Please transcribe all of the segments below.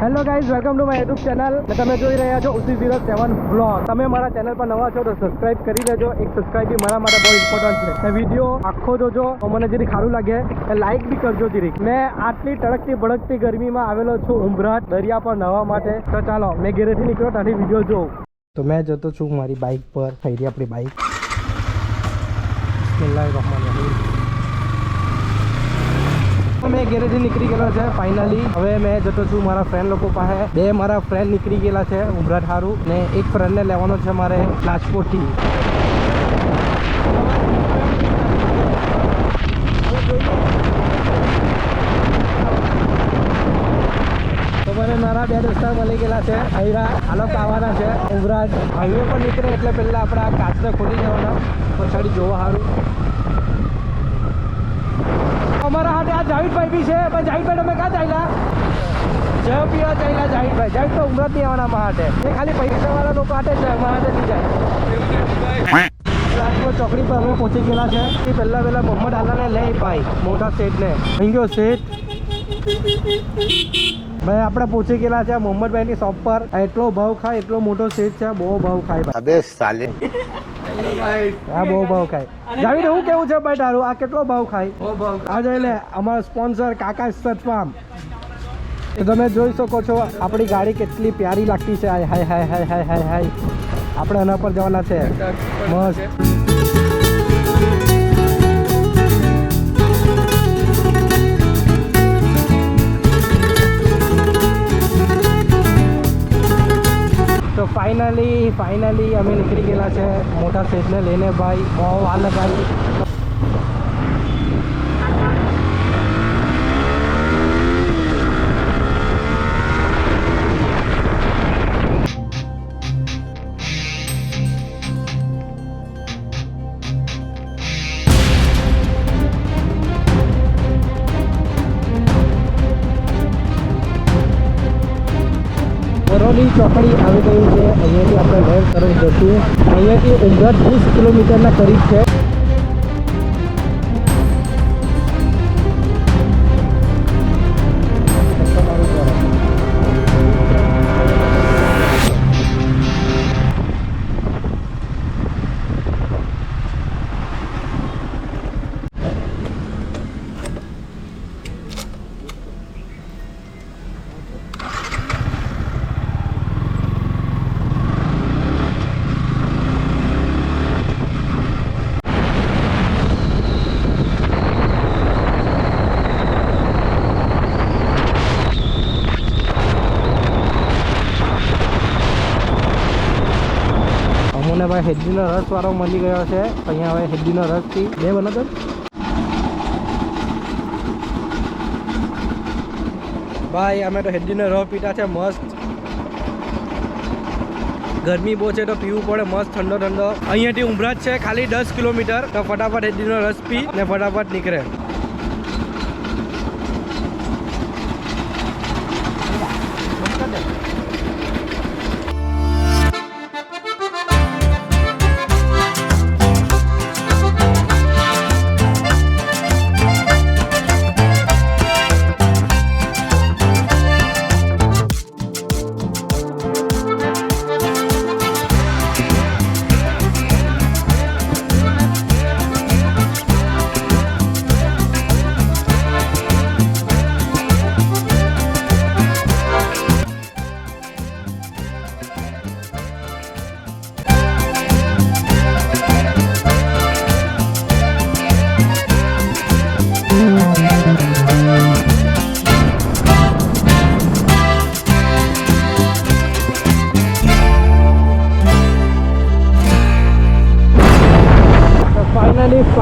Hello guys, welcome to my YouTube channel. તમે જોઈ રહ્યા છો UC07 વ્લોગ. તમે મારા ચેનલ પર નવા છો તો સબસ્ક્રાઇબ કરી લેજો. એક સબસ્ક્રાઇબ બી મારા માટે બહુ ઇમ્પોર્ટન્ટ છે. એ વિડીયો આખો જોજો તો મને જરી સારું લાગે. એ લાઇક બી કરજો જરીક. મેં આટલી તડકતી ભડકતી ગરમીમાં આવેલો છું ઉંબરાટ દરિયા પર નહાવા માટે. તો ચાલો મેં ઘરેથી નીકળ્યો ત્યાંથી વિડીયો જોઉં. તો મેં જતો છું મારી બાઇક પર. થઈ રહી આપણી બાઇક. બિસ્મિલ્લાહિર્રહમાનિર્રહીમ. મેં ઘરેથી નીકળી ગયેલો છે ફાઇનલી. હવે મેં જતો છું મારા ફ્રેન્ડ લોકો પાસે. બે મારા ફ્રેન્ડ નીકળી ગયેલા છે ઉંબરાટ હારું, ને એક ફ્રેન્ડને લેવાનો છે મારે રાજકોટથી. તો મને મારા બે દોસ્તાર મળી ગયેલા છે. અહીંયા આ લોકો આવવાના છે ઉંબરાટ. હાઈવે પર નીકળે એટલે પહેલાં આપણે આ કાચને ખોલી દેવાના પછાડી જોવા સારું. અમારા હાથે આ જાવીદભાઈ બી છે. પણ જાવીદભાઈ તમે ક્યાં ચાલ્યા? જય પીવા ચાલ્યા જાવીદભાઈ. જાવીદ તો ઉમરત નહીં આવવાના અમારા હાથે. એ ખાલી પૈસાવાળા લોકો હાથે છે, અમારા હાથે નહીં જાય. રાજકોટ ચોકડી પર અમે પહોંચી ગયેલા છે. એ પહેલાં મોહમ્મદ આલાને લે ભાઈ, મોટા શેઠને. અહીં ગયો શેઠ. ભાઈ આપણે પહોંચી ગયેલા છે મોહમ્મદભાઈની શોપ પર. એટલો ભાવ ખાય, એટલો મોટો શેઠ છે, બહુ ભાવ ખાય. અબે સાલે, હા બહુ ભાવ ખાય. જાવીદ હું કેવું છે ભાઈ તારું? આ કેટલો ભાવ ખાય? આ જોઈ લે, અમારા સ્પોન્સર કાકા સચ ફાર્મ. તો તમે જોઈ શકો છો આપણી ગાડી કેટલી પ્યારી લાગતી છે. હાય હાય હાય હાય હાય હાય હાય. આપણે એના પર જવાના છે મસ્ત. તો ફાઇનલી અમે નીકળી ગયેલા છે મોટા શેઠને લઈને ભાઈ. બહુ હાલ ભાઈ. બરોલી ચોકડી આવી ગયું છે. અહીંયાથી આપણે ઘર તરફ જશું. અહીંયાથી ઉંબરાટ 30 કિલોમીટરના કરીબ છે. અમને ભાઈ હેડીનો રસ વાળો મળી ગયો છે. અહીંયા હવે હેડીનો રસથી બે બનાતો. ભાઈ અમે તો હેડીનો રસ પીતા છે મસ્ત. ગરમી બહુ છે તો પીવું પડે મસ્ત ઠંડો ઠંડો. અહીંયાથી ઉંબરાટ છે ખાલી 10 કિલોમીટર. તો ફટાફટ હેડીનો રસ પી ને ફટાફટ નીકળે.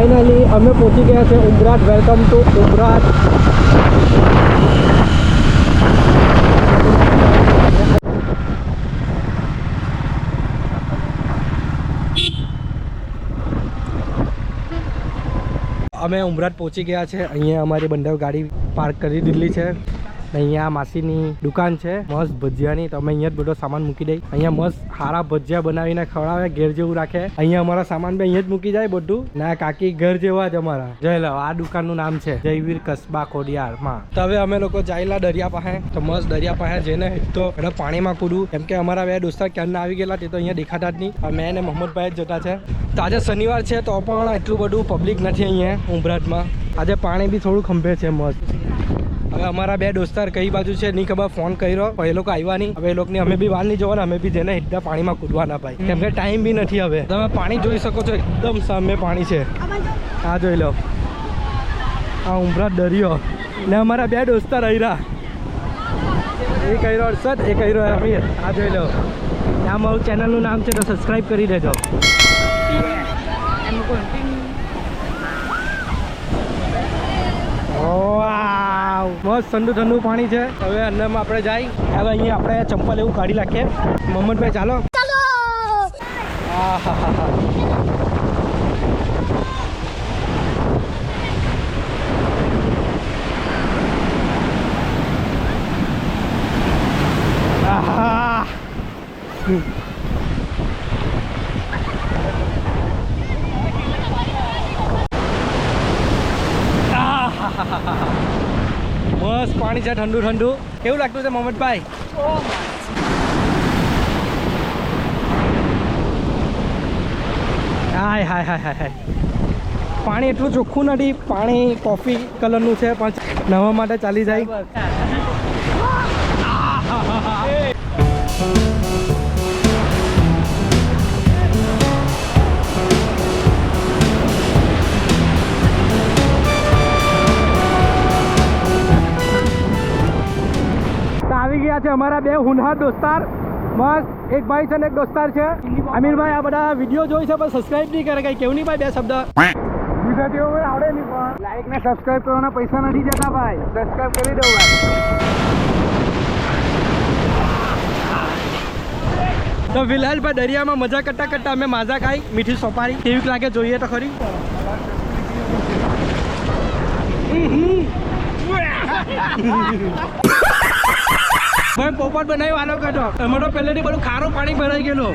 ફાઇનલી અમે પહોંચી ગયા છે ઉમરાટ. Welcome to ઉમરાટ. અમે ઉમરાટ પહોંચી ગયા છે. અહીંયા અમારી બંને ગાડી પાર્ક કરી દીધી છે. અહીંયા માસીની દુકાન છે મસ્ત ભજીયાની. તો અમે અહીંયા જ બધો સામાન મૂકી દઈ. અહીંયા મસ્ત સારા ભજીયા બનાવીને ખવડાવે, ઘેર જેવું રાખે. અહીંયા અમારા સામાન બી અહીંયા જ મૂકી જાય બધું. ના કાકી ઘર જેવા જ અમારા. જય લો, આ દુકાનનું નામ છે જયવીર કસ્બા ખોડિયારમાં. તો હવે અમે લોકો જાયેલા દરિયા પાસે. તો મસ્ત દરિયા પાસે જઈને તો એટલે પાણીમાં કૂદું, કેમ કે અમારા બે દોસ્તાર ક્યારના આવી ગયેલા તે તો અહીંયા દેખાતા જ નહીં. મેં અને મોહમ્મદભાઈ જ જતા છે. તો આજે શનિવાર છે તો પણ એટલું બધું પબ્લિક નથી અહીંયા ઉમરાટમાં. આજે પાણી બી થોડું ખંભે છે મસ્ત. હવે અમારા બે દોસ્તાર કઈ બાજુ છે નહીં ખબર, ફોન કર્યો પણ એ લોકો આવ્યા નહીં. હવે એ લોકોની અમે બી વાર નહીં જોવાના, અમે બી જેને સીધા પાણીમાં કૂદવાના ભાઈ, કેમ કે ટાઈમ બી નથી. હવે તમે પાણી જોઈ શકો છો, એકદમ સામે પાણી છે. આ જોઈ લો, આ ઉમરાટ દરિયો. ને અમારા બે દોસ્તાર આવ્યા, એ કર્યો અરસદ, એ કર્યો અમીર. આ જોઈ લો, આ મારું ચેનલનું નામ છે તો સબસ્ક્રાઈબ કરી દેજો. મસ્ત ઠંડુ ઠંડુ પાણી છે. હવે અંદરમાં આપણે જાય. હવે અહીંયા આપણે ચંપલ એવું કાઢી નાખીએ. મોહમ્મદભાઈ ચાલો. મસ્ત પાણી છે, ઠંડુ ઠંડુ. કેવું લાગતું છે મોહમ્મદભાઈ? હાય હાય હાય હાય. પાણી એટલું ચોખ્ખું નથી, પાણી કોફી કલરનું છે પણ નવા માટે ચાલી જાય. આવી ગયા છે અમારા બે હુનહાર દોસ્તાર. મસ્ત એક ભાઈ છે ને એક દોસ્તાર છે અમીરભાઈ. આ બધા વિડીયો જોઈ છે પણ સબસ્ક્રાઇબ નહીં કરે, કઈ કેવું નહીં ભાઈ? બે શબ્દ ગુજરાતીઓ આવડે નહીં પણ લાઈક ને સબસ્ક્રાઇબ કરવાના પૈસા નથી જતા ભાઈ, સબસ્ક્રાઇબ કરી દઉં ભાઈ. તો ફિલહાલ ભાઈ દરિયામાં મજા કરતા કરતા અમે માઝા ખાઈ, મીઠી સોપારી. કેવી લાગે જોઈએ તો ખરી. ભાઈ પોપટ બનાવી વાલો કાઢો. અમારો પહેલેથી બધું ખારું પાણી ભરાઈ ગયેલું.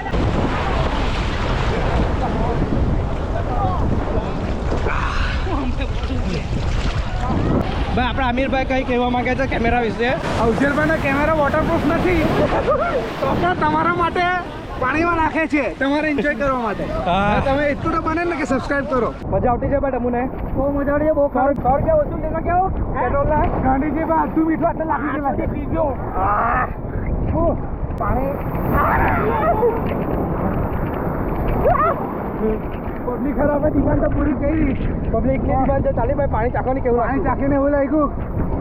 ભાઈ આપણા અમીરભાઈ કઈ કહેવા માંગે છે કેમેરા વિશે? અવસરભાઈનો કેમેરા વોટરપ્રૂફ નથી તો પણ તમારા માટે પાણીમાં નાખે છે, તમારે એન્જોય કરવા માટે. તમે એટલું તો બને ને કે સબસ્ક્રાઇબ કરો. મજા આવતી છે ભાઈ તમને? બહુ મજા આવતી છે. બહુ ખબર કે વસ્તુ લેના કેવું પેટ્રોલ ગાંધીજી ભાઈ આટલું મીઠું આટલે લાગી પીજો પાણી. પબ્લિક ખરાબ ડિમાન્ડ તો પૂરી કરી. પબ્લિક ની ડિમાન્ડ તો ચાલી ભાઈ. પાણી ચાખવાની કેવું? પાણી ચાખીને એવું લાગ્યું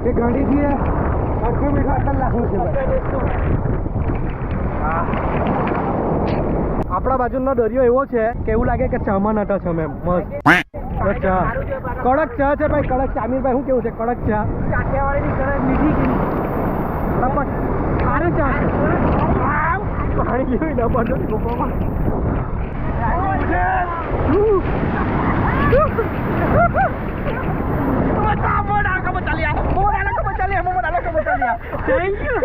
કે ગાંધીજી આટલું મીઠું આટલે લાગવું છે. આપણા બાજુનો દરિયો એવો છે કે એવું લાગે કે ચામાં નટા છે. મેમ મસ્ત ચા, કડક ચા છે ભાઈ, કડક ચા. અમીરભાઈ શું કેવું છે? કડક ચા ચાખિયાવાળીની કડક મીઠી કે સારી ચા છે. પાણી જેવી ના પડે ગોપામાં. Thank you.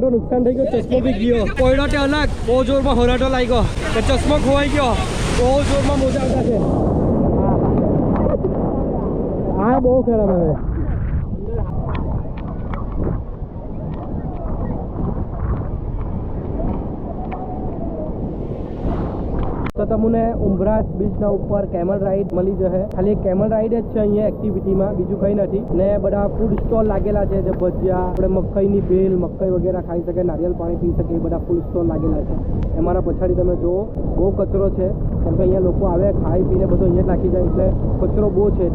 મોટો નુકસાન થઈ ગયો, ચશ્મો બી ગયો. કોયડોટે અલગ બહુ જોરમાં હોરાટો લાગ્યો, ચશ્મો ખોવાઈ ગયો, બહુ જોરમાં મોજા આવતા છે. હા બહુ ખરાબ હવે. તો તમને ઉમરાજ બીચના ઉપર કેમલ રાઈડ મળી જશે. ખાલી એક કેમલ રાઈડ જ છે અહીંયા એક્ટિવિટીમાં, બીજું કંઈ નથી. ને બધા ફૂડ સ્ટોલ લાગેલા છે, જે ભજીયા, આપણે મકાઈની ભેલ, મકાઈ વગેરે ખાઈ શકે, નારિયેલ પાણી પી શકે, એ બધા ફૂડ સ્ટોલ લાગેલા છે. એમાંના પછાડી તમે જુઓ બહુ કચરો છે, કેમ કે અહીંયા લોકો આવે ખાઈ પીને બધું અહીંયા જ નાખી જાય, એટલે કચરો બહુ છે.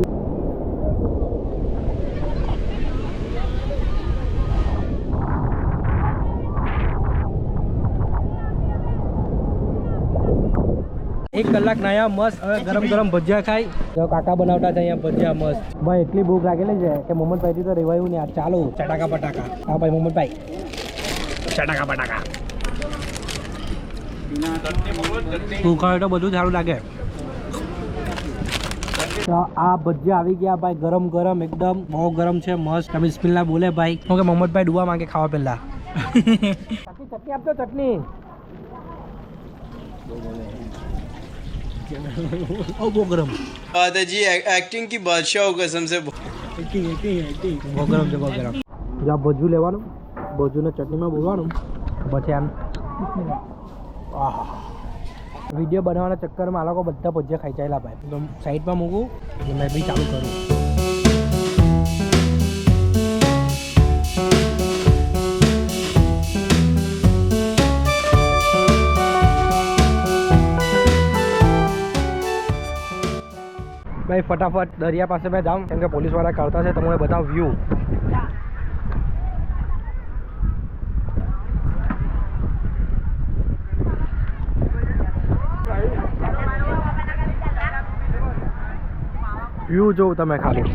એક કલાક નાયા મસ્ત. હવે ગરમ ગરમ ભજીયા ખાઈ. જો કાકા બનાવતા છે અહીંયા ભજીયા મસ્ત. ભાઈ એટલી ભૂખ લાગેલી છે કે મોહમ્મદભાઈ તો રેવાયું નહીં. આ ચાલો ચટાકા પટાકા. હા ભાઈ મોહમ્મદભાઈ ચટાકા પટાકા. તું ખાય તો બધું સારું લાગે. તો આ ભજીયા આવી ગયા ભાઈ, ગરમ ગરમ એકદમ બહુ ગરમ છે, મસ્ત. તમે બિસ્મિલ્લાહ બોલે ભાઈ, કેમ કે મોહમ્મદભાઈ ડુવા માંગે ખાવા પહેલા. ચટણી આપજો ચટણી. ओ वो गरम बात है जी, एक्टिंग की बादशाह हो कसम से. एक्टिंग वो गरम છે, બહુ ગરમ. જો ભજુ લેવાનું, ભજુને ચટણીમાં બોલવાનું, પછી આમ વિડીયો બનાવવાના ચક્કરમાં આ લોકો બધા ભજીયા ખાઈ ચાલ્યા ભાઈ. તો સાઈડમાં મૂકું એટલે મેં બી ચાલુ કરું. ભાઈ ફટાફટ દરિયા પાસે મેં જાઉં, કેમ કે પોલીસવાળા કરતા છે, તમને બતાવ વ્યૂ. વ્યૂ જોઉં તમે ખાલી.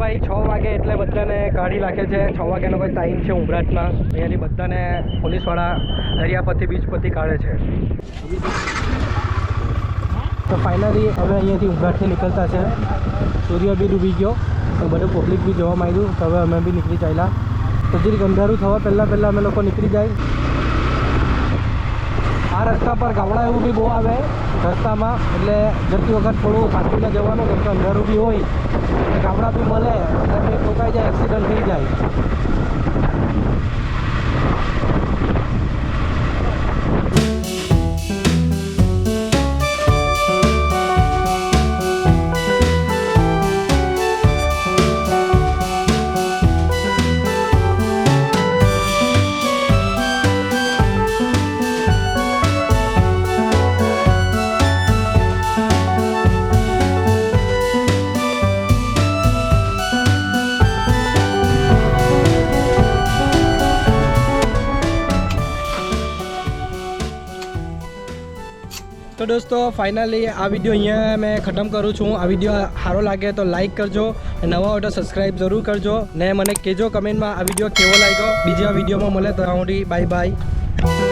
ભાઈ 6 વાગે એટલે બધાને કાઢી નાખે છે. 6 વાગ્યાનો કોઈ ટાઈમ છે ઉમરાજમાં. અહીંયાથી બધાને પોલીસવાળા દરિયા પરથી બીચ પરથી કાઢે છે. તો ફાઇનલી હવે અહીંયાથી ઉમરાજથી નીકળતા છે. સૂર્ય બી ડૂબી ગયો, તો બધું પબ્લિક બી જોવા માંડ્યું. તો હવે અમે બી નીકળી ચાલ્યા. તો જરીક અંધારું થવા પહેલાં અમે લોકો નીકળી જાય. આ રસ્તા પર ગામડા એવું બી બહુ આવે રસ્તામાં, એટલે જતી વખત થોડું સાચવીને જવાનું, કેમ કે અંધારું બી હોય, ગામડા બી મળે, એટલે બી ઠોકાઈ જાય, એક્સિડન્ટ થઈ જાય. તો દોસ્તો ફાઇનલી આ વિડીયો અહીંયા મેં ખતમ કરું છું. આ વિડીયો સારો લાગે તો લાઇક કરજો, નવા હોય તો સબસ્ક્રાઈબ જરૂર કરજો, ને મને કહેજો કમેન્ટમાં આ વિડીયો કેવો લાગ્યો. બીજા વિડીયોમાં મળે તો બાય બાય.